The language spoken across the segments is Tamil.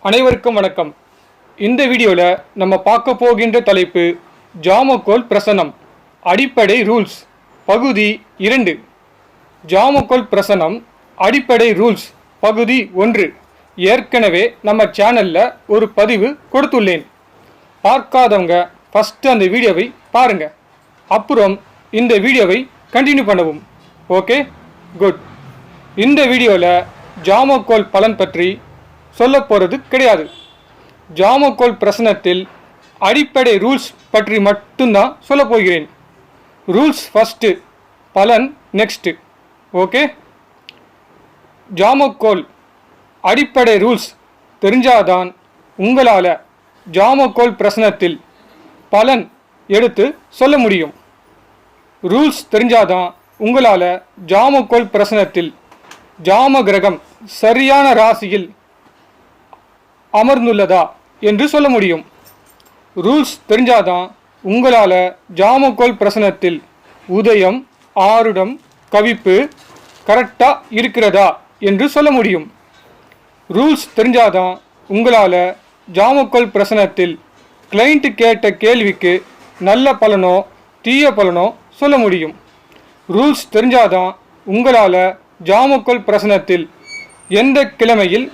அனைவருக்கும் வணக்கம். இந்த வீடியோவில் நம்ம பார்க்க போகின்ற தலைப்பு ஜாமக்கோல் பிரசனம் அடிப்படை ரூல்ஸ் பகுதி 2. ஜாமக்கோல் பிரசனம் அடிப்படை ரூல்ஸ் பகுதி 1 ஏற்கனவே நம்ம சேனலில் ஒரு பதிவு கொடுத்துள்ளேன். பார்க்காதவங்க ஃபஸ்ட்டு அந்த வீடியோவை பாருங்கள், அப்புறம் இந்த வீடியோவை கண்டினியூ பண்ணவும். Okay, good. இந்த வீடியோவில் ஜாமக்கோல் பலன் பற்றி சொல்ல போகிறது கிடையாது. ஜாமக்கோல் பிரசனத்தில் அடிப்படை ரூல்ஸ் பற்றி மட்டும்தான் சொல்ல போகிறேன். ரூல்ஸ் ஃபஸ்ட்டு, பலன் நெக்ஸ்ட்டு. ஓகே, ஜாமக்கோல் அடிப்படை ரூல்ஸ் தெரிஞ்சாதான் உங்களால் ஜாமக்கோல் பிரசனத்தில் பலன் எடுத்து சொல்ல முடியும். ரூல்ஸ் தெரிஞ்சாதான் உங்களால் ஜாமக்கோல் பிரசனத்தில் ஜாம கிரகம் சரியான ராசியில் அமர்ந்துள்ளதா என்று சொல்ல முடியும். ரூல்ஸ் தெரிஞ்சாதான் உங்களால் ஜாமக்கோல் பிரசனத்தில் உதயம் ஆருடம் கவிப்பு கரெக்டாக இருக்கிறதா என்று சொல்ல முடியும். ரூல்ஸ் தெரிஞ்சாதான் உங்களால் ஜாமக்கோல் பிரசனத்தில் கிளைண்ட் கேட்ட கேள்விக்கு நல்ல பலனோ தீய பலனோ சொல்ல முடியும். ரூல்ஸ் தெரிஞ்சாதான் உங்களால் ஜாமக்கோல் பிரசனத்தில் எந்த கிழமையில்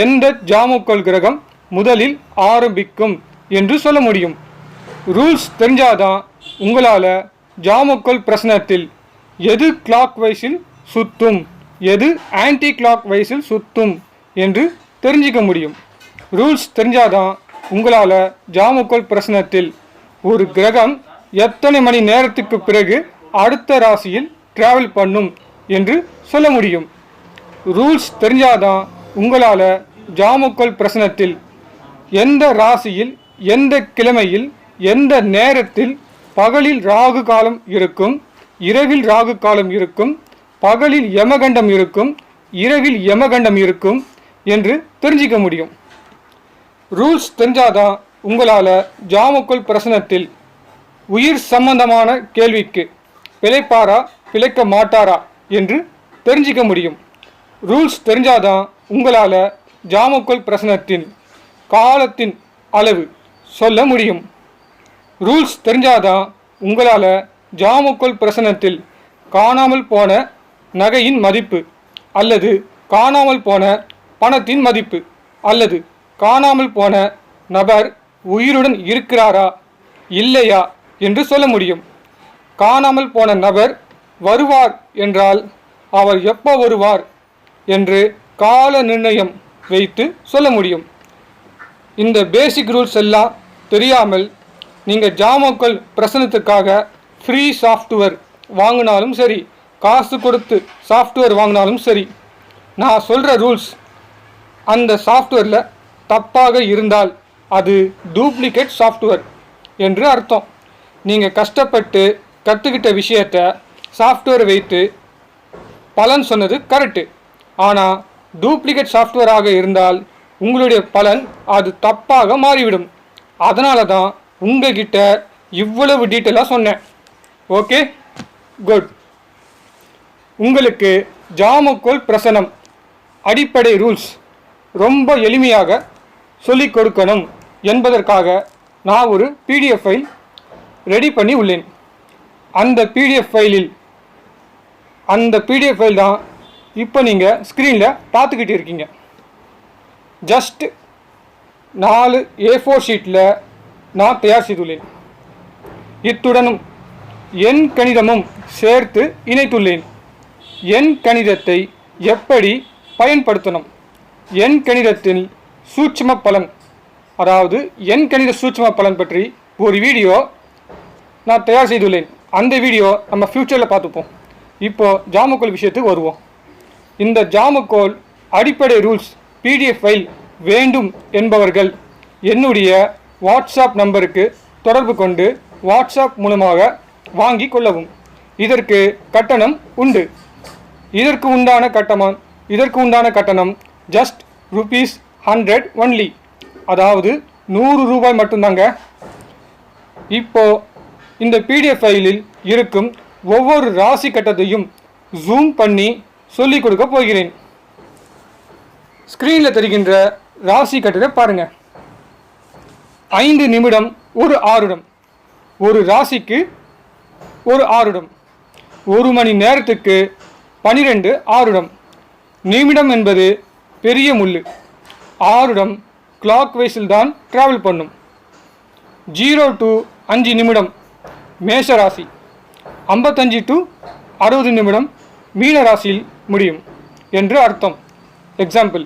எந்த ஜாமக்கோல் கிரகம் முதலில் ஆரம்பிக்கும் என்று சொல்ல முடியும். ரூல்ஸ் தெரிஞ்சாதான் உங்களால் ஜாமக்கோல் பிரசனத்தில் எது கிளாக் வைஸில் சுற்றும் எது ஆன்டி கிளாக் வைஸில் சுற்றும் என்று தெரிஞ்சிக்க முடியும். ரூல்ஸ் தெரிஞ்சாதான் உங்களால் ஜாமக்கோல் பிரசனத்தில் ஒரு கிரகம் எத்தனை மணி நேரத்துக்கு பிறகு அடுத்த ராசியில் டிராவல் பண்ணும் என்று சொல்ல முடியும். ரூல்ஸ் தெரிஞ்சாதான் உங்களால் ஜாமக்கோல் பிரசனத்தில் எந்த ராசியில் எந்த கிழமையில் எந்த நேரத்தில் பகலில் ராகு காலம் இருக்கும், இரவில் ராகு காலம் இருக்கும், பகலில் யமகண்டம் இருக்கும், இரவில் யமகண்டம் இருக்கும் என்று தெரிஞ்சிக்க முடியும். ரூல்ஸ் தெரிஞ்சாதான் உங்களால் ஜாமக்கோல் பிரசனத்தில் உயிர் சம்பந்தமான கேள்விக்கு பிழைப்பாரா பிழைக்க மாட்டாரா என்று தெரிஞ்சிக்க முடியும். ரூல்ஸ் தெரிஞ்சாதான் உங்களால் ஜாமக்கோல் பிரசனத்தின் காலத்தின் அளவு சொல்ல முடியும். ரூல்ஸ் தெரிஞ்சாதான் உங்களால் ஜாமக்கோல் பிரசனத்தில் காணாமல் போன நகையின் மதிப்பு அல்லது காணாமல் போன பணத்தின் மதிப்பு அல்லது காணாமல் போன நபர் உயிருடன் இருக்கிறாரா இல்லையா என்று சொல்ல முடியும். காணாமல் போன நபர் வருவார் என்றால் அவர் எப்போ வருவார் என்று கால நிர்ணயம் வைத்து சொல்ல முடியும். இந்த பேசிக் ரூல்ஸ் எல்லாம் தெரியாமல் நீங்கள் ஜாமக்கோல் பிரசனத்துக்காக ஃப்ரீ சாஃப்ட்வேர் வாங்கினாலும் சரி, காசு கொடுத்து சாஃப்ட்வேர் வாங்கினாலும் சரி, நான் சொல்கிற ரூல்ஸ் அந்த சாஃப்ட்வேரில் தப்பாக இருந்தால் அது டூப்ளிகேட் சாஃப்ட்வேர் என்று அர்த்தம். நீங்கள் கஷ்டப்பட்டு கற்றுக்கிட்ட விஷயத்தை சாஃப்ட்வேர் வைத்து பலன் சொன்னது கரெக்டு, ஆனால் டூப்ளிகேட் சாஃப்ட்வேராக இருந்தால் உங்களுடைய பலன் அது தப்பாக மாறிவிடும். அதனால தான் உங்ககிட்ட இவ்வளவு டீட்டெயிலாக சொன்னேன். Okay, good. உங்களுக்கு ஜாமக்கோல் பிரசனம் அடிப்படை ரூல்ஸ் ரொம்ப எளிமையாக சொல்லிக் கொடுக்கணும் என்பதற்காக நான் ஒரு பிடிஎஃப் ஃபைல் ரெடி பண்ணி உள்ளேன். அந்த பிடிஎஃப் ஃபைல் தான் இப்போ நீங்கள் ஸ்க்ரீனில் பார்த்துக்கிட்டு இருக்கீங்க. ஜஸ்ட் 4 A4 ஷீட்டில் நான் தயார் செய்துள்ளேன். இத்துடனும் எண் கணிதமும் சேர்த்து இணைத்துள்ளேன். எண் கணிதத்தை எப்படி பயன்படுத்தணும், எண் கணிதத்தில் சூட்சும பலன், அதாவது எண் கணித சூட்சும பலன் பற்றி ஒரு வீடியோ நான் தயார் செய்துள்ளேன். அந்த வீடியோ நம்ம ஃப்யூச்சரில் பார்த்துப்போம். இப்போது ஜாமக்கோல் விஷயத்துக்கு வருவோம். இந்த ஜாமக்கோல் அடிப்படை ரூல்ஸ் பிடிஎஃப் ஃபைல் வேண்டும் என்பவர்கள் என்னுடைய வாட்ஸ்அப் நம்பருக்கு தொடர்பு கொண்டு வாட்ஸ்அப் மூலமாக வாங்கி கொள்ளவும். இதற்கு கட்டணம் உண்டு. இதற்கு உண்டான கட்டணம் ஜஸ்ட் ₹100 ஒன்லி, அதாவது 100 ரூபாய் மட்டும்தாங்க. இப்போது இந்த பிடிஎஃப் ஃபைலில் இருக்கும் ஒவ்வொரு ராசி கட்டத்தையும் ஜூம் பண்ணி சொல்லிக் கொடுக்க போகிறேன். ஸ்க்ரீனில் தெரிகின்ற ராசி கட்டத்தை பாருங்க. 5 நிமிடம் ஒரு ஆருடம், ஒரு ராசிக்கு ஒரு ஆருடம், 1 மணி நேரத்துக்கு 12 ஆருடம். நிமிடம் என்பது பெரிய முள்ளு, ஆருடம் கிளாக் வைஸில் தான் ட்ராவல் பண்ணும். 0 to 5 நிமிடம் மேஷ ராசி, 55 to 60 நிமிடம் மீன ராசியில் முடியும் என்று அர்த்தம். எக்ஸாம்பிள்,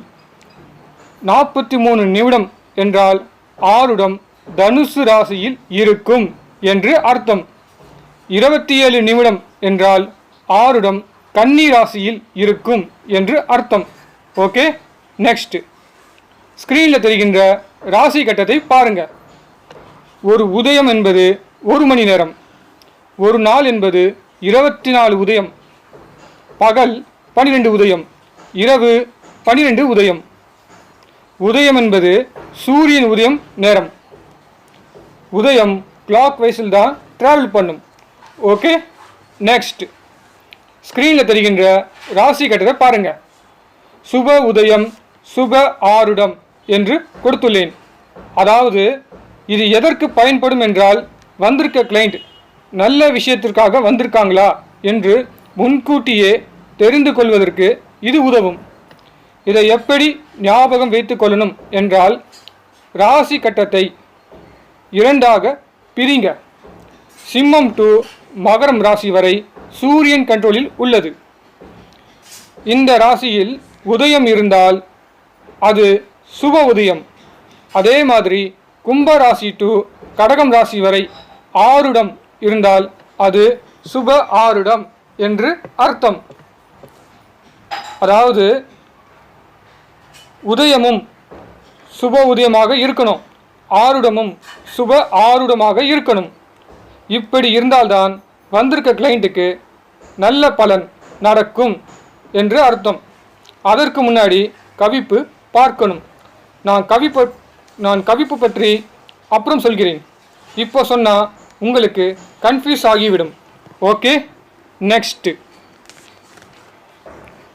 43 நிமிடம் என்றால் ஆருடம் தனுசு ராசியில் இருக்கும் என்று அர்த்தம். 27 நிமிடம் என்றால் ஆருடம் கன்னி ராசியில் இருக்கும் என்று அர்த்தம். ஓகே, நெக்ஸ்ட் ஸ்கிரீனில் தெரிகின்ற ராசி கட்டத்தை பாருங்க. ஒரு உதயம் என்பது 1 மணி நேரம், ஒரு நாள் என்பது 24 உதயம், பகல் 12 உதயம், இரவு 12 உதயம். உதயம் என்பது சூரியன் உதயம் நேரம். உதயம் கிளாக் வைஸில் தான் ட்ராவல் பண்ணும். ஓகே, நெக்ஸ்ட் ஸ்க்ரீனில் தெரிகின்ற ராசி கட்டத்தை பாருங்க. சுப உதயம், சுப ஆருடம் என்று கொடுத்துள்ளேன். அதாவது இது எதற்கு பயன்படும் என்றால், வந்திருக்க கிளைண்ட் நல்ல விஷயத்திற்காக வந்திருக்காங்களா என்று முன்கூட்டியே தெரிந்து கொள்வதற்கு இது உதவும். இதை எப்படி ஞாபகம் வைத்து கொள்ளணும் என்றால், ராசி கட்டத்தை 2ஆக பிரிங்க. சிம்மம் டு மகரம் ராசி வரை சூரியன் கண்ட்ரோலில் உள்ளது. இந்த ராசியில் உதயம் இருந்தால் அது சுப உதயம். அதே மாதிரி கும்ப ராசி டு கடகம் ராசி வரை ஆருடம் இருந்தால் அது சுப ஆருடம் என்று அர்த்தம். அதாவது உதயமும் சுப உதயமாக இருக்கணும், ஆருடமும் சுப ஆருடமாக இருக்கணும். இப்படி இருந்தால்தான் வந்திருக்க கிளைண்ட்டுக்கு நல்ல பலன் நடக்கும் என்று அர்த்தம். அதற்கு முன்னாடி கவிப்பு பார்க்கணும். நான் கவிப்பு பற்றி அப்புறம் சொல்கிறேன். இப்போ சொன்னால் உங்களுக்கு கன்ஃபியூஸ் ஆகிவிடும். ஓகே, நெக்ஸ்ட்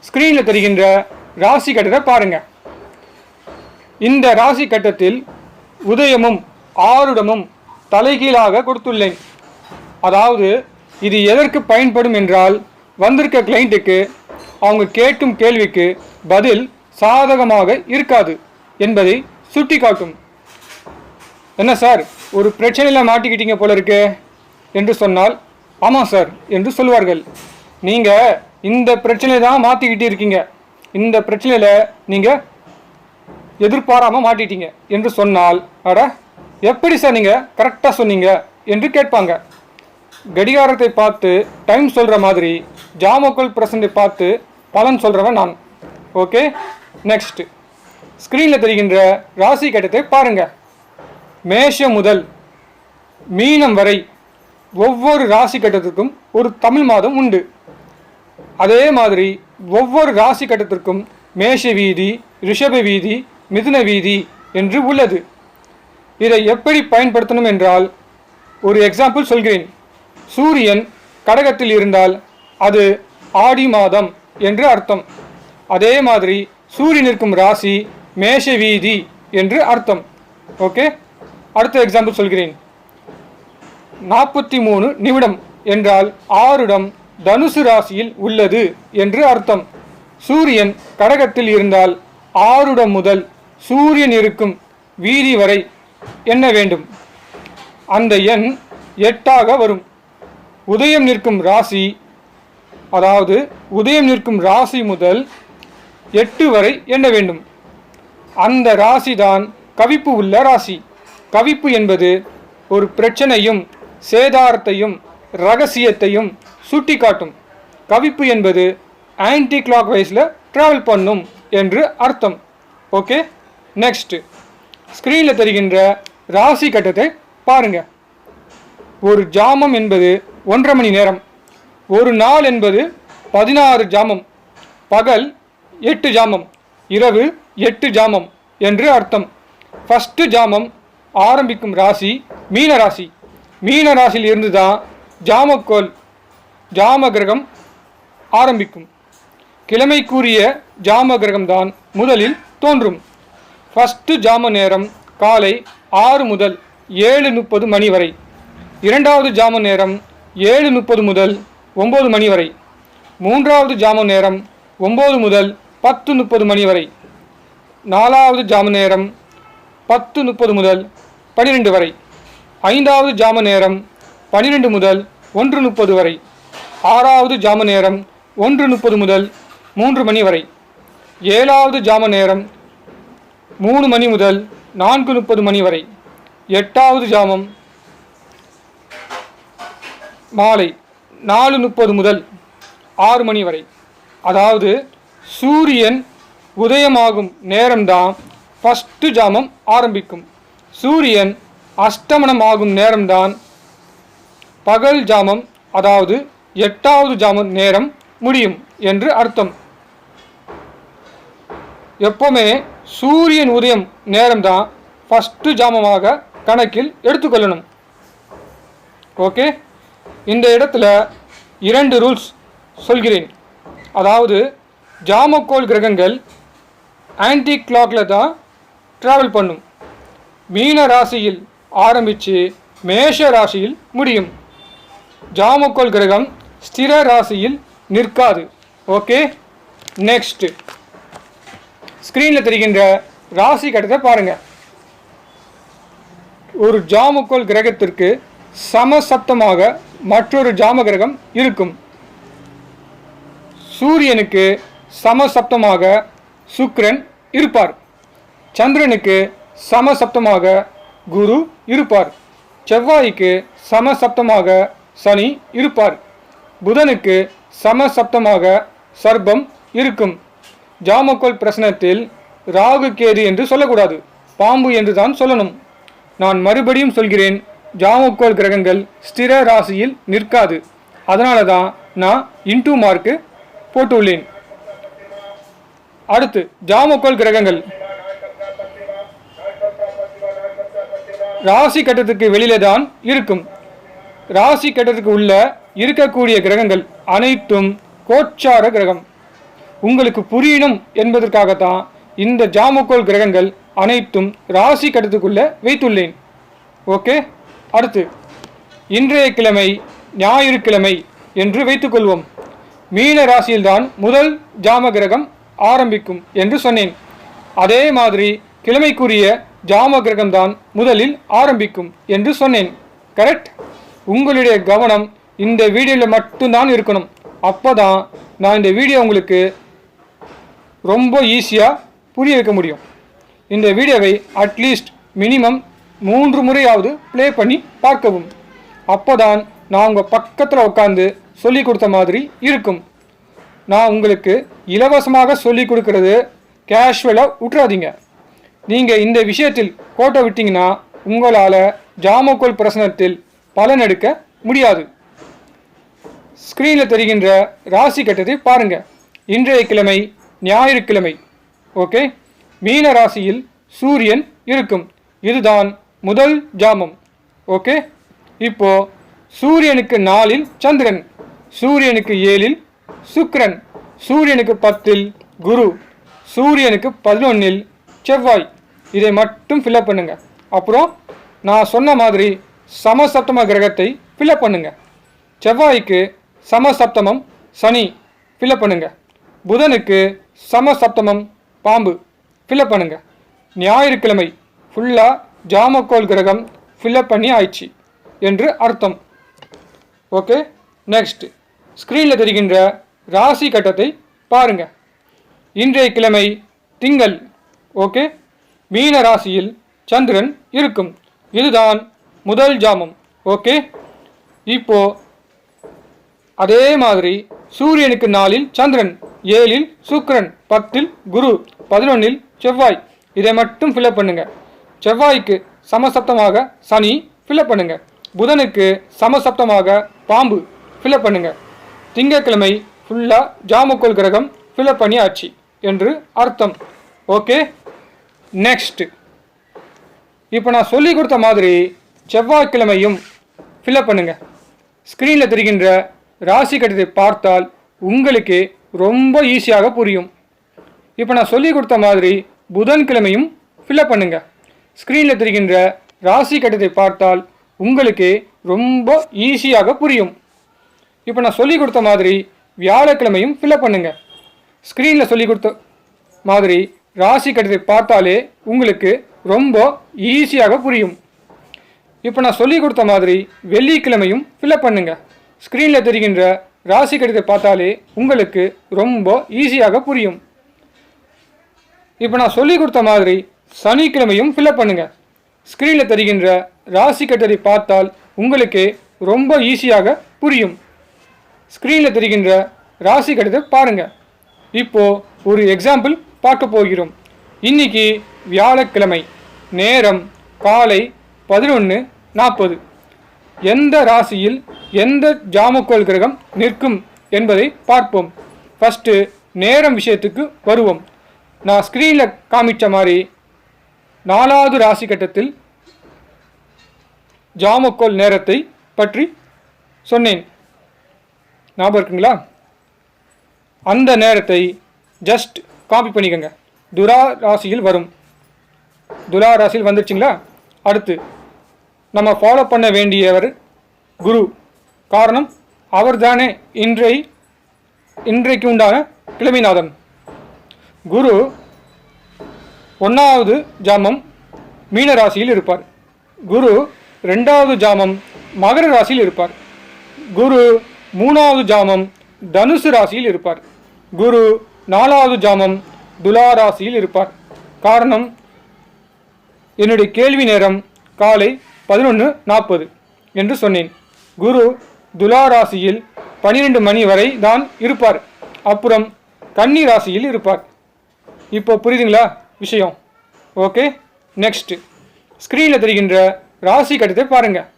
ஸ்க்ரீனில் தெரிகின்ற ராசி கட்டத்தை பாருங்கள். இந்த ராசி கட்டத்தில் உதயமும் ஆருடமும் தலைகீழாக கொடுத்துள்ளேன். அதாவது இது எதற்கு பயன்படும் என்றால், வந்திருக்க கிளைண்ட்டுக்கு அவங்க கேட்கும் கேள்விக்கு பதில் சாதகமாக இருக்காது என்பதை சுட்டி காட்டும். என்ன சார், ஒரு பிரச்சனையில் மாட்டிக்கிட்டீங்க போல இருக்கு என்று சொன்னால், ஆமாம் சார் என்று சொல்வார்கள். நீங்கள் இந்த பிரச்சனையை தான் மாற்றிக்கிட்டு இருக்கீங்க, இந்த பிரச்சனையில் நீங்கள் எதிர்பாராமல் மாட்டிட்டீங்க என்று சொன்னால், அட எப்படி சார் நீங்கள் கரெக்டாக சொன்னீங்க என்று கேட்பாங்க. கடிகாரத்தை பார்த்து டைம் சொல்கிற மாதிரி ஜாமோக்கல் பிரசண்டை பார்த்து பலன் சொல்கிறவன் நான். ஓகே, நெக்ஸ்ட் ஸ்க்ரீனில் தெரிகின்ற ராசி கட்டத்தை பாருங்கள். மேஷம் முதல் மீனம் வரை ஒவ்வொரு ராசி கட்டத்திற்கும் ஒரு தமிழ் மாதம் உண்டு. அதே மாதிரி ஒவ்வொரு ராசி கட்டத்திற்கும் மேஷ வீதி, ரிஷப வீதி, மிதுன வீதி என்று உள்ளது. இதை எப்படி பயன்படுத்தணும் என்றால், ஒரு எக்ஸாம்பிள் சொல்கிறேன். சூரியன் கடகத்தில் இருந்தால் அது ஆடி மாதம் என்று அர்த்தம். அதே மாதிரி சூரியன் இருக்கும் ராசி மேஷ வீதி என்று அர்த்தம். ஓகே, அடுத்த எக்ஸாம்பிள் சொல்கிறேன். 43 நிமிடம் என்றால் ஆருடம் தனுசு ராசியில் உள்ளது என்று அர்த்தம். சூரியன் கடகத்தில் இருந்தால் ஆருடம் முதல் சூரியன் இருக்கும் வீதி வரை எண்ண வேண்டும். அந்த எண் 8ஆக வரும். உதயம் நிற்கும் ராசி, அதாவது உதயம் நிற்கும் ராசி முதல் 8 வரை எண்ண வேண்டும். அந்த ராசி தான் கவிப்பு உள்ள ராசி. கவிப்பு என்பது ஒரு பிரச்சனையும் சேதாரத்தையும் ரகசியத்தையும் சுட்டி காட்டும். கவிப்பு என்பது ஆன்டி கிளாக் வைஸில் ட்ராவல் பண்ணும் என்று அர்த்தம். ஓகே, நெக்ஸ்ட் ஸ்க்ரீனில் தெரிகின்ற ராசி கட்டத்தை பாருங்கள். ஒரு ஜாமம் என்பது 1.5 மணி நேரம், ஒரு நாள் என்பது 16 ஜாமம், பகல் 8 ஜாமம், இரவு 8 ஜாமம் என்று அர்த்தம். ஃபஸ்ட்டு ஜாமம் ஆரம்பிக்கும் ராசி மீன ராசி. மீன ராசியில் இருந்து தான் ஜாமக்கோல் ஜாம கிரகம் ஆரம்பிக்கும். கிழமைக்குரிய ஜாம கிரகம்தான் முதலில் தோன்றும். ஃபஸ்ட்டு ஜாம நேரம் காலை 6 முதல் 7:30 மணி வரை. இரண்டாவது ஜாம நேரம் 7:30 முதல் 9 மணி வரை. மூன்றாவது ஜாம நேரம் 9 முதல் 10:30 மணி வரை. நாலாவது ஜாம நேரம் 10:30 முதல் 12 வரை. ஐந்தாவது ஜாம நேரம் 12 முதல் 1:30 வரை. ஆறாவது ஜாம நேரம் 1:30 முதல் 3 மணி வரை. ஏழாவது ஜாம நேரம் 3 மணி முதல் 4:30 மணி வரை. எட்டாவது ஜாமம் மாலை 4:30 முதல் 6 மணி வரை. அதாவது சூரியன் உதயமாகும் நேரம்தான் ஃபஸ்ட்டு ஜாமம் ஆரம்பிக்கும். சூரியன் அஸ்தமனமாகும் நேரம்தான் பகல் ஜாமம், அதாவது 8வது ஜாமம் நேரம் முடியும் என்று அர்த்தம். எப்போவுமே சூரியன் உதயம் நேரம்தான் ஃபஸ்ட்டு ஜாமமாக கணக்கில் எடுத்துக்கொள்ளணும். ஓகே, இந்த இடத்துல 2 ரூல்ஸ் சொல்கிறேன். அதாவது ஜாமக்கோள் கிரகங்கள் ஆன்டி கிளாக்கில் தான் ட்ராவல் பண்ணும். மீன ராசியில் ஆரம்பித்து மேஷ ராசியில் முடியும். ஜாமக்கோள் கிரகம் ஸ்திர ராசியில் நிற்காது. ஓகே, நெக்ஸ்ட் ஸ்க்ரீனில் தெரிகின்ற ராசி கட்டத்தை பாருங்கள். ஒரு ஜாமக்கோள் கிரகத்திற்கு சமசப்தமாக மற்றொரு ஜாம கிரகம் இருக்கும். சூரியனுக்கு சமசப்தமாக சுக்கிரன் இருப்பார். சந்திரனுக்கு சமசப்தமாக குரு இருப்பார். செவ்வாய்க்கு சமசப்தமாக சனி இருப்பார். புதனுக்கு சமசப்தமாக சர்ப்பம் இருக்கும். ஜாமக்கோள் பிரசனத்தில் ராகு கேது என்று சொல்லக்கூடாது, பாம்பு என்று தான் சொல்லணும். நான் மறுபடியும் சொல்கிறேன், ஜாமக்கோள் கிரகங்கள் ஸ்திர ராசியில் நிற்காது. அதனால தான் நான் இன்டூ மார்க்கு போட்டுள்ளேன். அடுத்து ஜாமக்கோள் கிரகங்கள் ராசி கட்டத்துக்கு வெளியில தான் இருக்கும். ராசி கட்டத்துக்கு உள்ள இருக்கக்கூடிய கிரகங்கள் அனைத்தும் கோச்சார கிரகம். உங்களுக்கு புரியணும் என்பதற்காகத்தான் இந்த ஜாமக்கோள் கிரகங்கள் அனைத்தும் ராசி கட்டத்துக்குள்ள வைத்துள்ளேன். ஓகே, அடுத்து இன்றைய கிழமை ஞாயிற்றுக்கிழமை என்று வைத்துக்கொள்வோம். மீன ராசியில்தான் முதல் ஜாம கிரகம் ஆரம்பிக்கும் என்று சொன்னேன். அதே மாதிரி கிழமைக்குரிய ஜாம கிரகம்தான் முதலில் ஆரம்பிக்கும் என்று சொன்னேன். கரெக்ட்? உங்களுடைய கவனம் இந்த வீடியோவில் மட்டும்தான் இருக்கணும். அப்போ தான் நான் இந்த வீடியோ உங்களுக்கு ரொம்ப ஈஸியாக புரிய வைக்க முடியும். இந்த வீடியோவை அட்லீஸ்ட் மினிமம் 3 முறையாவது ப்ளே பண்ணி பார்க்கவும். அப்போ தான் நான் உங்கள் பக்கத்தில் உட்காந்து சொல்லி கொடுத்த மாதிரி இருக்கும். நான் உங்களுக்கு இலவசமாக சொல்லி கொடுக்கறது கேஷுவலாக விட்டுறாதீங்க. நீங்கள் இந்த விஷயத்தில் கோட்டை விட்டீங்கன்னா உங்களால் ஜாமக்கோள் பிரசனத்தில் பலன் எடுக்க முடியாது. ஸ்க்ரீனில் தெரிகின்ற ராசி கட்டத்தை பாருங்கள். இன்றைய கிழமை ஞாயிற்றுக்கிழமை. ஓகே, மீன ராசியில் சூரியன் இருக்கும். இதுதான் முதல் ஜாமம். ஓகே, இப்போ சூரியனுக்கு 4இல் சந்திரன், சூரியனுக்கு 7இல் சுக்கிரன், சூரியனுக்கு 10இல் குரு, சூரியனுக்கு 11இல் செவ்வாய். இதை மட்டும் ஃபில்அப் பண்ணுங்க. அப்புறம் நான் சொன்ன மாதிரி சமசப்தம கிரகத்தை ஃபில்அப் பண்ணுங்க. செவ்வாய்க்கு சமசப்தமம் சனி ஃபில்அப் பண்ணுங்க. புதனுக்கு சமசப்தமம் பாம்பு ஃபில்அப் பண்ணுங்க. ஞாயிற்றுக்கிழமை ஃபுல்லாக ஜாமக்கோள் கிரகம் ஃபில்அப் பண்ணி ஆயிடுச்சு என்று அர்த்தம். ஓகே, நெக்ஸ்ட் ஸ்க்ரீனில் தெரிகின்ற ராசி கட்டத்தை பாருங்க. இன்றைய கிழமை திங்கள். ஓகே, மீன ராசியில் சந்திரன் இருக்கும். இதுதான் முதல் ஜாமம். ஓகே, இப்போ அதே மாதிரி சூரியனுக்கு 4இல் சந்திரன், 7இல் சுக்கிரன், 10இல் குரு, 11இல் செவ்வாய். இதை மட்டும் ஃபில்அப் பண்ணுங்க. செவ்வாய்க்கு சமசப்தமாக சனி ஃபில்அப் பண்ணுங்க. புதனுக்கு சமசப்தமாக பாம்பு ஃபில்அப் பண்ணுங்க. திங்கட்கிழமை ஃபுல்லாக ஜாமக்கோள் கிரகம் ஃபில்அப் பண்ணி ஆச்சு என்று அர்த்தம். ஓகே, நெக்ஸ்ட் இப்போ நான் சொல்லி கொடுத்த மாதிரி செவ்வாய்க்கிழமையும் ஃபில்அப் பண்ணுங்க. ஸ்க்ரீனில் தெரிகின்ற ராசி கட்டத்தை பார்த்தால் உங்களுக்கு ரொம்ப ஈஸியாக புரியும். இப்போ நான் சொல்லி கொடுத்த மாதிரி புதன்கிழமையும் ஃபில்அப் பண்ணுங்கள். ஸ்க்ரீனில் தெரிகின்ற ராசி கட்டத்தை பார்த்தால் உங்களுக்கு ரொம்ப ஈஸியாக புரியும். இப்போ நான் சொல்லிக் கொடுத்த மாதிரி வியாழக்கிழமையும் ஃபில்அப் பண்ணுங்கள். ஸ்க்ரீனில் சொல்லிக் கொடுத்த மாதிரி ராசி கட்டத்தை பார்த்தாலே உங்களுக்கு ரொம்ப ஈஸியாக புரியும். இப்போ நான் சொல்லிக் கொடுத்த மாதிரி வெள்ளிக்கிழமையும் ஃபில்அப் பண்ணுங்கள். ஸ்க்ரீனில் தெரிகின்ற ராசி கட்டத்தை பார்த்தாலே உங்களுக்கு ரொம்ப ஈஸியாக புரியும். இப்போ நான் சொல்லிக் கொடுத்த மாதிரி சனிக்கிழமையும் ஃபில்அப் பண்ணுங்கள். ஸ்க்ரீனில் தெரிகின்ற ராசி கட்டத்தை பார்த்தால் உங்களுக்கு ரொம்ப ஈஸியாக புரியும். ஸ்க்ரீனில் தெரிகின்ற ராசி கட்டத்தை பாருங்கள். இப்போது ஒரு எக்ஸாம்பிள் பார்க்க போகிறோம். இன்னைக்கு வியாழக்கிழமை, நேரம் காலை 11:40. எந்த ராசியில் எந்த ஜாமக்கோள் கிரகம் நிற்கும் என்பதை பார்ப்போம். ஃபஸ்ட்டு நேரம் விஷயத்துக்கு வருவோம். நான் ஸ்க்ரீனில் காமிச்ச மாதிரி 4வது ராசி கட்டத்தில் ஜாமக்கோள் நேரத்தை பற்றி சொன்னேன், ஞாபகம் இருக்குங்களா? அந்த நேரத்தை ஜஸ்ட் காப்பி பண்ணிக்கோங்க. துலா ராசியில் வரும். துலா ராசியில் வந்துருச்சுங்களா? அடுத்து நம்ம ஃபாலோ பண்ண வேண்டியவர் குரு. காரணம் அவர் தானே இன்றைக்கு உண்டான கிழமைநாதன். குரு 1வது ஜாமம் மீன ராசியில் இருப்பார். குரு 2வது ஜாமம் மகர ராசியில் இருப்பார். குரு 3வது ஜாமம் தனுசு ராசியில் இருப்பார். குரு 4வது ஜாமம் துலா ராசியில் இருப்பார். காரணம் என்னுடைய கேள்வி நேரம் காலை 11:40 என்று சொன்னேன். குரு துலா ராசியில் 12 மணி வரை தான் இருப்பார். அப்புறம் கன்னி ராசியில் இருப்பார். இப்போ புரியுதுங்களா விஷயம்? ஓகே, நெக்ஸ்ட் ஸ்க்ரீனில் தெரிகின்ற ராசி கட்டத்தை பாருங்கள்.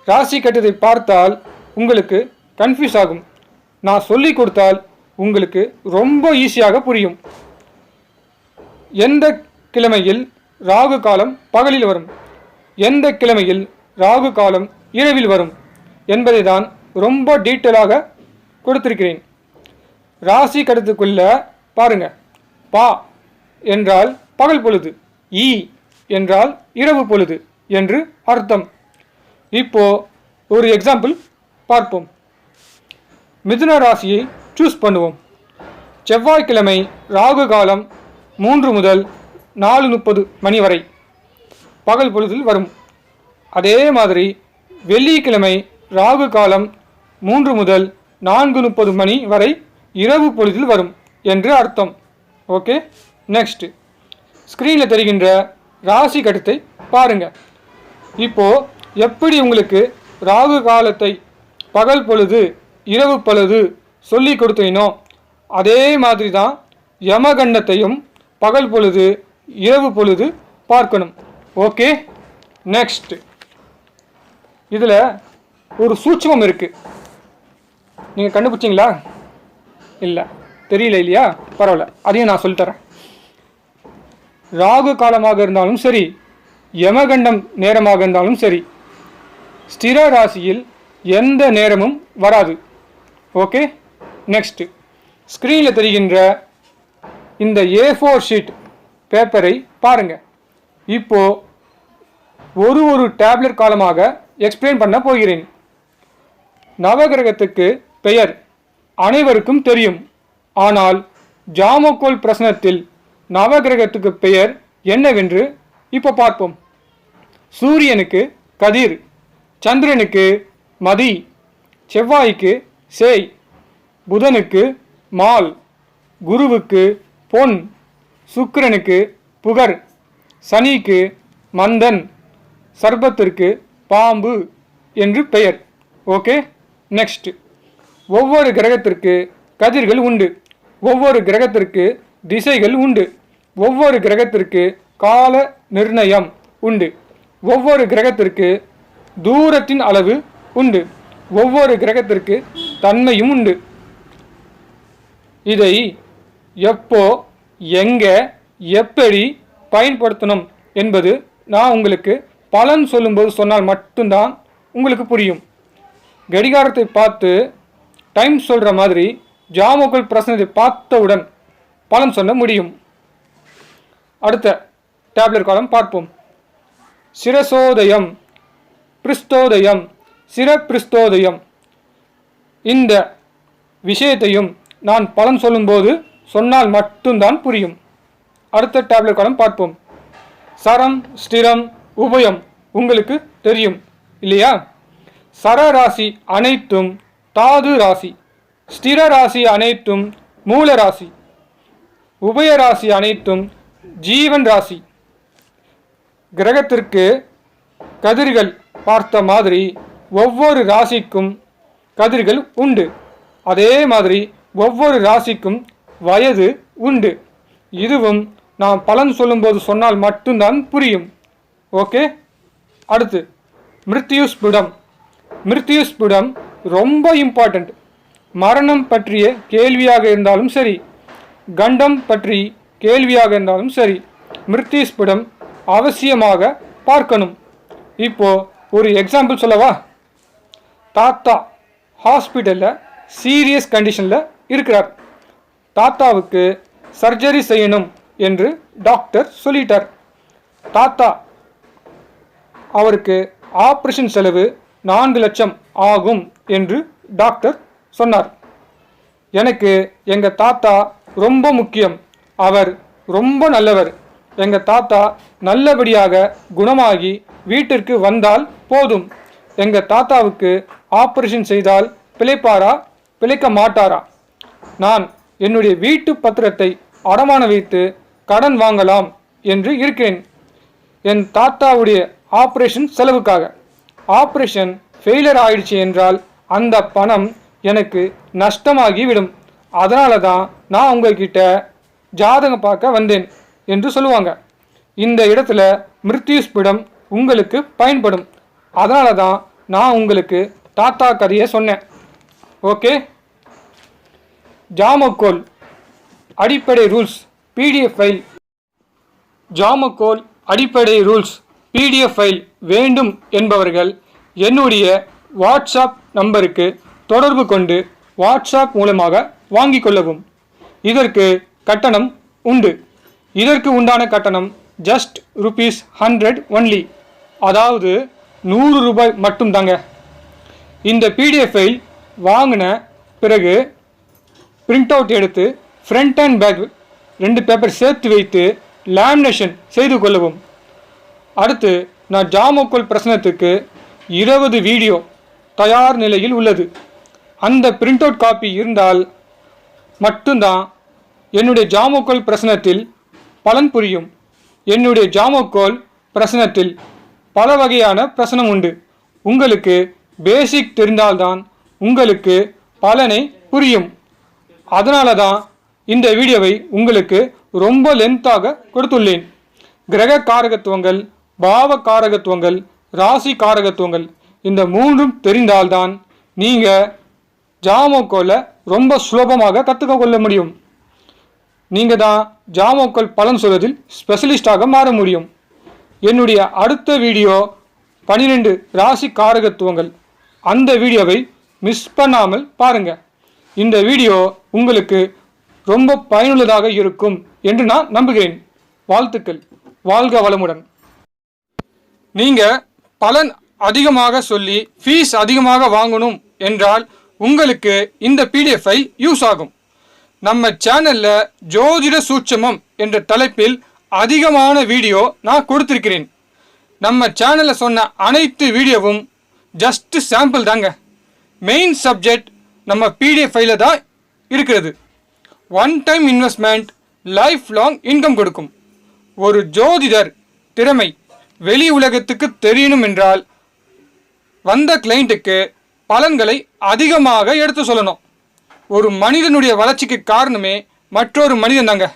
ராசி கட்டத்தை பார்த்தால் உங்களுக்கு கன்ஃபியூஸ் ஆகும். நான் சொல்லி கொடுத்தால் உங்களுக்கு ரொம்ப ஈஸியாக புரியும். எந்த கிழமையில் ராகு காலம் பகலில் வரும், எந்த கிழமையில் ராகு காலம் இரவில் வரும் என்பதை தான் ரொம்ப டீட்டெயிலாக கொடுத்திருக்கிறேன். ராசி கட்டத்துக்குள்ள பாருங்க. பா என்றால் பகல் பொழுது, ஈ என்றால் இரவு பொழுது என்று அர்த்தம். இப்போ ஒரு எக்ஸாம்பிள் பார்ப்போம். மிதுன ராசியை சூஸ் பண்ணுவோம். செவ்வாய்க்கிழமை ராகு காலம் 3 முதல் 4:30 மணி வரை பகல் பொழுதில் வரும். அதே மாதிரி வெள்ளிக்கிழமை ராகு காலம் 3 முதல் 4:30 மணி வரை இரவு பொழுதில் வரும் என்று அர்த்தம். ஓகே, நெக்ஸ்ட் ஸ்க்ரீனில் தெரிகின்ற ராசி கட்டத்தை பாருங்கள். இப்போது எப்படி உங்களுக்கு ராகு காலத்தை பகல் பொழுது இரவு பொழுது சொல்லி கொடுத்தேனோ அதே மாதிரி தான் யமகண்டத்தையும் பகல் பொழுது இரவு பொழுது பார்க்கணும். ஓகே, நெக்ஸ்ட் இதில் ஒரு சூட்சமம் இருக்குது. நீங்கள் கண்டுபிடிச்சிங்களா? இல்லை, தெரியல இல்லையா? பரவாயில்ல, அதையும் நான் சொல்லித்தரேன். ராகு காலமாக இருந்தாலும் சரி, யமகண்டம் நேரமாக இருந்தாலும் சரி, ஸ்திர ராசியில் எந்த நேரமும் வராது. ஓகே, நெக்ஸ்ட் ஸ்க்ரீனில் தெரிகின்ற இந்த A4 ஷீட் பேப்பரை பாருங்கள். இப்போது ஒரு டேப்லெட் காலமாக எக்ஸ்பிளைன் பண்ண போகிறேன். நவகிரகத்துக்கு பெயர் அனைவருக்கும் தெரியும். ஆனால் ஜாமக்கோள் பிரசனத்தில் நவகிரகத்துக்கு பெயர் என்னவென்று இப்போ பார்ப்போம். சூரியனுக்கு கதிர், சந்திரனுக்கு மதி, செவ்வாய்க்கு சேய், புதனுக்கு மால், குருவுக்கு பொன், சுக்கிரனுக்கு புகர், சனிக்கு மந்தன், சர்பத்திற்கு பாம்பு என்று பெயர். ஓகே, நெக்ஸ்ட் ஒவ்வொரு கிரகத்திற்கு கதிர்கள் உண்டு, ஒவ்வொரு கிரகத்திற்கு திசைகள் உண்டு, ஒவ்வொரு கிரகத்திற்கு கால நிர்ணயம் உண்டு, ஒவ்வொரு கிரகத்திற்கு தூரத்தின் அளவு உண்டு, ஒவ்வொரு கிரகத்திற்கு தன்மையும் உண்டு. இதை எப்போ எங்கே எப்படி பயன்படுத்தணும் என்பது நான் உங்களுக்கு பலன் சொல்லும்போது சொன்னால் மட்டும்தான் உங்களுக்கு புரியும். கடிகாரத்தை பார்த்து டைம் சொல்கிற மாதிரி ஜாமக்கோள் பிரசனத்தை பார்த்தவுடன் பலன் சொல்ல முடியும். அடுத்த டேப்லெட் காலம் பார்ப்போம். சிரசோதயம், பிரிஸ்தோதயம், சிரப்பிரிஸ்தோதயம். இந்த விஷயத்தையும் நான் பலன் சொல்லும்போது சொன்னால் மட்டும்தான் புரியும். அடுத்த டேப்லெட் காலம் பார்ப்போம். சரம், ஸ்திரம், உபயம் உங்களுக்கு தெரியும் இல்லையா? சரராசி அனைத்தும் தாது ராசி, ஸ்திர ராசி அனைத்தும் மூல ராசி, உபயராசி அனைத்தும் ஜீவன் ராசி. கிரகத்திற்கு கதிர்கள் பார்த்த மாதிரி ஒவ்வொரு ராசிக்கும் கதிர்கள் உண்டு. அதே மாதிரி ஒவ்வொரு ராசிக்கும் வயது உண்டு. இதுவும் நான் பலன் சொல்லும்போது சொன்னால் மட்டும்தான் புரியும். ஓகே. அடுத்து மிருத்யுஸ்புடம். மிருத்யுஸ்புடம் ரொம்ப இம்பார்ட்டண்ட். மரணம் பற்றிய கேள்வியாக இருந்தாலும் சரி, கண்டம் பற்றி கேள்வியாக இருந்தாலும் சரி, மிருத்யுஸ்புடம் அவசியமாக பார்க்கணும். இப்போ ஒரு எக்ஸாம்பிள் சொல்லவா? தாத்தா ஹாஸ்பிட்டலில் சீரியஸ் கண்டிஷனில் இருக்கிறார். தாத்தாவுக்கு சர்ஜரி செய்யணும் என்று டாக்டர் சொல்லிட்டார். தாத்தா அவருக்கு ஆப்ரேஷன் செலவு 4 லட்சம் ஆகும் என்று டாக்டர் சொன்னார். எனக்கு எங்கள் தாத்தா ரொம்ப முக்கியம். அவர் ரொம்ப நல்லவர். எங்கள் தாத்தா நல்லபடியாக குணமாகி வீட்டிற்கு வந்தால் போதும். எங்கள் தாத்தாவுக்கு ஆப்ரேஷன் செய்தால் பிழைப்பாரா, பிழைக்க மாட்டாரா? நான் என்னுடைய வீட்டு பத்திரத்தை அடமான வைத்து கடன் வாங்கலாம் என்று இருக்கிறேன் என் தாத்தாவுடைய ஆப்ரேஷன் செலவுக்காக. ஆப்ரேஷன் ஃபெயிலியர் ஆயிடுச்சு என்றால் அந்த பணம் எனக்கு நஷ்டமாகிவிடும். அதனால தான் நான் உங்ககிட்ட ஜாதகம் பார்க்க வந்தேன் என்று சொல்லுவாங்க. இந்த இடத்துல மிருத்யுஸ்புடம் உங்களுக்கு பயன்படும். அதனால தான் நான் உங்களுக்கு தாத்தா கதையை சொன்னேன். ஓகே. ஜாமக்கோல் அடிப்படை ரூல்ஸ் பிடிஎஃப் ஃபைல். ஜாமக்கோல் அடிப்படை ரூல்ஸ் பிடிஎஃப் ஃபைல் வேண்டும் என்பவர்கள் என்னுடைய வாட்ஸ்அப் நம்பருக்கு தொடர்பு கொண்டு வாட்ஸ்அப் மூலமாக வாங்கிக் கொள்ளவும். இதற்கு கட்டணம் உண்டு. இதற்கு உண்டான கட்டணம் ஜஸ்ட் ₹100 ஒன்லி, அதாவது 100 ரூபாய் மட்டும் தாங்க. இந்த பிடிஎஃப் ஃபைல் வாங்கின பிறகு பிரிண்ட் அவுட் எடுத்து ஃப்ரண்ட் அண்ட் பேக் 2 பேப்பர் சேர்த்து வைத்து லேமினேஷன் செய்து கொள்ளவும். அடுத்து நான் ஜாமக்கோல் பிரசனத்துக்கு 20 வீடியோ தயார் நிலையில் உள்ளது. அந்த பிரிண்ட் அவுட் காப்பி இருந்தால் மட்டும்தான் என்னுடைய ஜாமக்கோல் பிரசனத்தில் பலன் புரியும். என்னுடைய ஜாமக்கோல் பிரசனத்தில் பல வகையான பிரசனம் உண்டு. உங்களுக்கு பேசிக் தெரிந்தால்தான் உங்களுக்கு பலனை புரியும். அதனால தான் இந்த வீடியோவை உங்களுக்கு ரொம்ப லென்த்தாக கொடுத்துள்ளேன். கிரக காரகத்துவங்கள், பாவ காரகத்துவங்கள், ராசி காரகத்துவங்கள் இந்த 3ம் தெரிந்தால்தான் நீங்கள் ஜாமக்கோலை ரொம்ப சுலபமாக கற்றுக்க கொள்ள முடியும். நீங்கள் தான் ஜாமக்கோல் பலன் சொல்வதில் ஸ்பெஷலிஸ்டாக மாற முடியும். என்னுடைய அடுத்த வீடியோ 12 ராசி காரகத்துவங்கள். அந்த வீடியோவை மிஸ் பண்ணாமல் பாருங்கள். இந்த வீடியோ உங்களுக்கு ரொம்ப பயனுள்ளதாக இருக்கும் என்று நான் நம்புகிறேன். வாழ்த்துக்கள். வாழ்க வளமுடன். நீங்கள் பலன் அதிகமாக சொல்லி ஃபீஸ் அதிகமாக வாங்கணும் என்றால் உங்களுக்கு இந்த பிடிஎஃப் ஃபைல் யூஸ் ஆகும். நம்ம சேனலில் ஜோதிட சூட்சமம் என்ற தலைப்பில் அதிகமான வீடியோ நான் கொடுத்துருக்கிறேன். நம்ம சேனலில் சொன்ன அனைத்து வீடியோவும் ஜஸ்ட் சாம்பிள் தாங்க. மெயின் சப்ஜெக்ட் நம்ம பிடிஎஃப் ஃபைலில் தான் இருக்கிறது. One time investment, life long income கொடுக்கும். ஒரு ஜோதிடர் திறமை வெளி உலகத்துக்கு தெரியணும் என்றால் வந்த கிளைண்ட்டுக்கு பலன்களை அதிகமாக எடுத்து சொல்லணும். ஒரு மனிதனுடைய வளர்ச்சிக்கு காரணமே மற்றொரு மனிதன் தாங்க.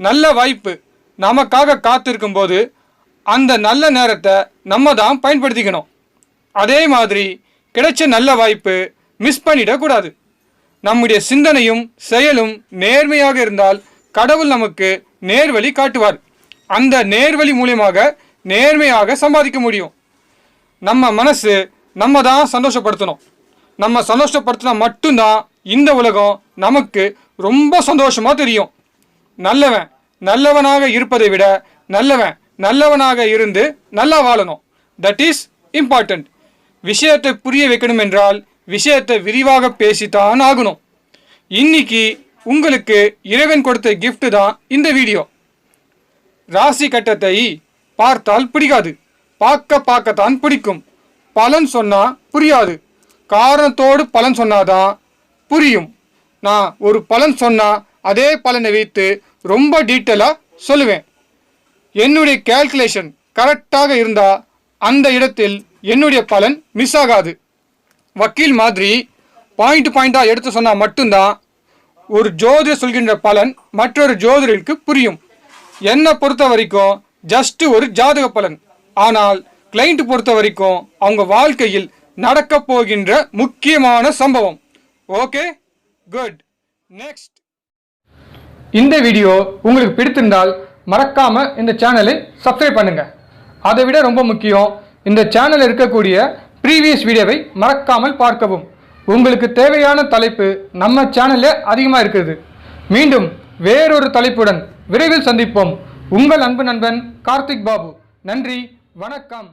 நல்ல வாய்ப்பு நமக்காக காத்திருக்கும் போது அந்த நல்ல நேரத்தை நம்ம தான் பயன்படுத்திக்கணும். அதே மாதிரி கிடைச்ச நல்ல வாய்ப்பு மிஸ் பண்ணிடக்கூடாது. நம்முடைய சிந்தனையும் செயலும் நேர்மையாக இருந்தால் கடவுள் நமக்கு நேர்வழி காட்டுவார். அந்த நேர்வழி மூலியமாக நேர்மையாக சம்பாதிக்க முடியும். நம்ம மனசு நம்ம தான் சந்தோஷப்படுத்தணும். நம்ம சந்தோஷப்படுத்தினா மட்டும்தான் இந்த உலகம் நமக்கு ரொம்ப சந்தோஷமாக தெரியும். நல்லவன் நல்லவனாக இருப்பதை விட நல்லவனாக இருந்து நல்லா வாழணும். That is important. விஷயத்தை புரிய வைக்கணும் என்றால் விஷயத்தை விரிவாக பேசித்தான் ஆகணும். இன்னைக்கு உங்களுக்கு இறைவன் கொடுத்த கிஃப்ட் தான் இந்த வீடியோ. ராசி கட்டத்தை பார்த்தால் பிடிக்காது, பார்க்கத்தான் பிடிக்கும். பலன் சொன்னா புரியாது, காரணத்தோடு பலன் சொன்னாதான் புரியும். நான் ஒரு பலன் சொன்னா அதே பலனை வைத்து ரொம்ப டீட்டெயிலாக சொல்லுவேன். என்னுடைய கால்குலேஷன் கரெக்டாக இருந்தா அந்த இடத்தில் என்னுடைய பலன் மிஸ் ஆகாது. வக்கீல் மாதிரி பாயிண்டாக எடுத்து சொன்னால் மட்டும்தான் ஒரு ஜோதிடர் சொல்கின்ற பலன் மற்றொரு ஜோதிடருக்கு புரியும். என்னை பொறுத்த வரைக்கும் ஜஸ்ட் ஒரு ஜாதக பலன். ஆனால் கிளைண்ட் பொறுத்த வரைக்கும் அவங்க வாழ்க்கையில் நடக்க போகின்ற முக்கியமான சம்பவம். Okay, good. நெக்ஸ்ட். இந்த வீடியோ உங்களுக்கு பிடித்திருந்தால் மறக்காம இந்த சேனலை சப்ஸ்கிரைப் பண்ணுங்க. அதை விட ரொம்ப முக்கியம், இந்த சேனலில் இருக்கக்கூடிய ப்ரீவியஸ் வீடியோவை மறக்காமல் பார்க்கவும். உங்களுக்கு தேவையான தலைப்பு நம்ம சேனலில் அதிகமாக இருக்குது. மீண்டும் வேறொரு தலைப்புடன் விரைவில் சந்திப்போம். உங்கள் அன்பு நண்பன் கார்த்திக் பாபு. நன்றி, வணக்கம்.